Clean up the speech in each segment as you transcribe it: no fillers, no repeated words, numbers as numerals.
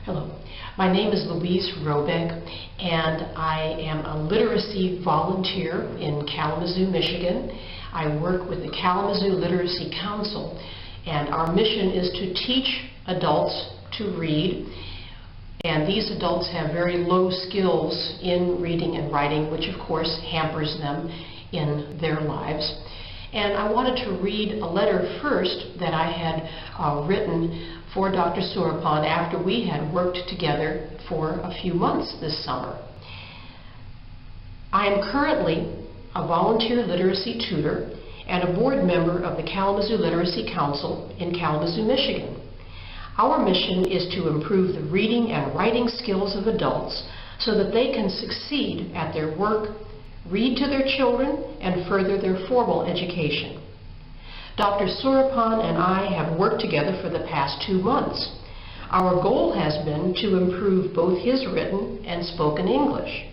Hello, my name is Louise Robeck, and I am a literacy volunteer in Kalamazoo, Michigan. I work with the Kalamazoo Literary Council, and our mission is to teach adults to read. And these adults have very low skills in reading and writing, which of course hampers them in their lives. And I wanted to read a letter first that I had written for Dr. Surapon after we had worked together for a few months this summer. I am currently a volunteer literacy tutor and a board member of the Kalamazoo Literary Council in Kalamazoo, Michigan. Our mission is to improve the reading and writing skills of adults so that they can succeed at their work, read to their children, and further their formal education. Dr. Surapon and I have worked together for the past 2 months. Our goal has been to improve both his written and spoken English.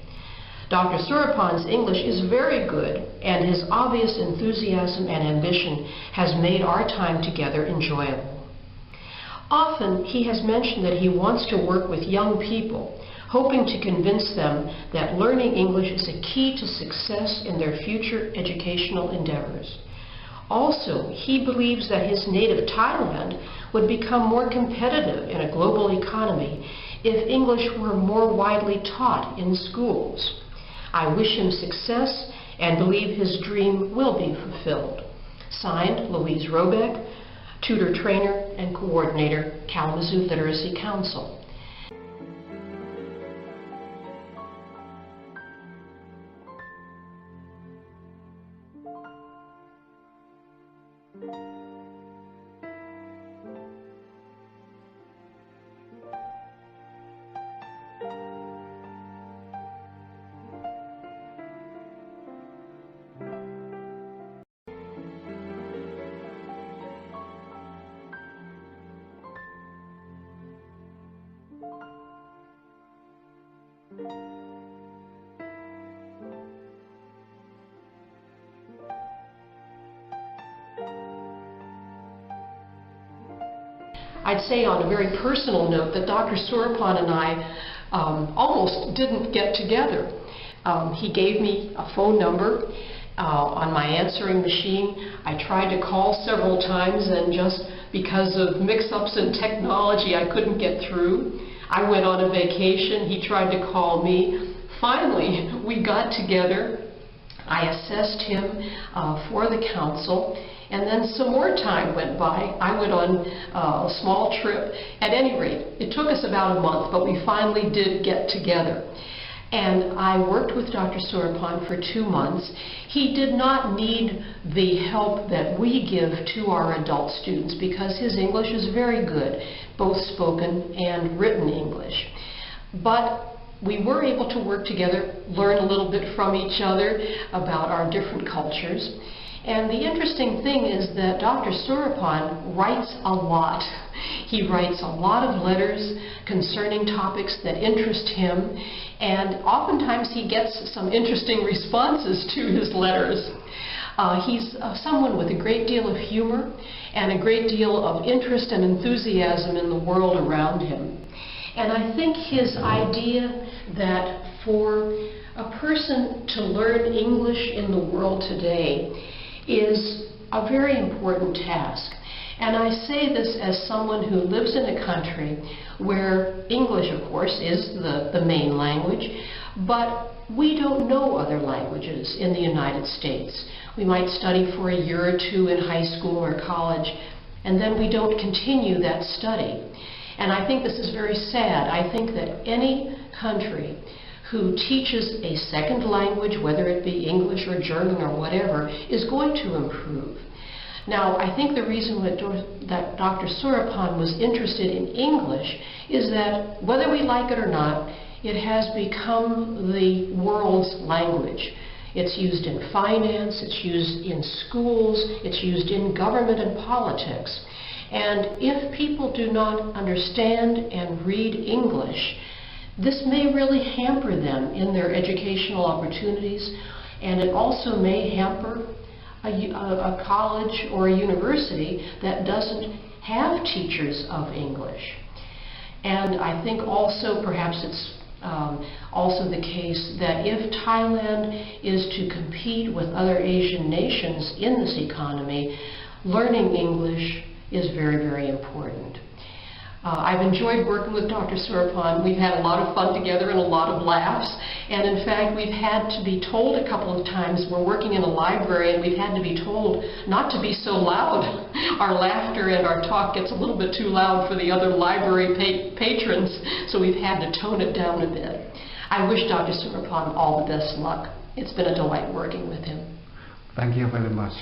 Dr. Surapon's English is very good, and his obvious enthusiasm and ambition has made our time together enjoyable. Often he has mentioned that he wants to work with young people, hoping to convince them that learning English is a key to success in their future educational endeavors. Also, he believes that his native Thailand would become more competitive in a global economy if English were more widely taught in schools. I wish him success and believe his dream will be fulfilled. Signed, Louise Robeck, Tutor, Trainer, and Coordinator, Kalamazoo Literary Council. I'd say on a very personal note that Dr. Surapon and I almost didn't get together. He gave me a phone number on my answering machine. I tried to call several times, and just because of mix-ups in technology, I couldn't get through. I went on a vacation. He tried to call me. Finally, we got together. I assessed him for the council. And then some more time went by. I went on a small trip. At any rate, it took us about a month, but we finally did get together. And I worked with Dr. Surapon for 2 months. He did not need the help that we give to our adult students because his English is very good, both spoken and written English. But we were able to work together, learn a little bit from each other about our different cultures. And the interesting thing is that Dr. Surapon writes a lot. He writes a lot of letters concerning topics that interest him, and oftentimes he gets some interesting responses to his letters. He's someone with a great deal of humor and a great deal of interest and enthusiasm in the world around him. And I think his idea that for a person to learn English in the world today is a very important task. And I say this as someone who lives in a country where English, of course, is the main language, but we don't know other languages in the United States. We might study for a year or 2 in high school or college, and then we don't continue that study. And I think this is very sad. I think that any country who teaches a second language, whether it be English or German or whatever, is going to improve. Now, I think the reason that Dr. Surapon was interested in English is that, whether we like it or not, it has become the world's language. It's used in finance, it's used in schools, it's used in government and politics. And if people do not understand and read English, this may really hamper them in their educational opportunities, and it also may hamper a college or a university that doesn't have teachers of English. And I think also perhaps it's also the case that if Thailand is to compete with other Asian nations in this economy, learning English is very, very important. I've enjoyed working with Dr. Surapon. We've had a lot of fun together and a lot of laughs. And in fact, we've had to be told a couple of times, we're working in a library, and we've had to be told not to be so loud. Our laughter and our talk gets a little bit too loud for the other library patrons, so we've had to tone it down a bit. I wish Dr. Surapon all the best luck. It's been a delight working with him. Thank you very much.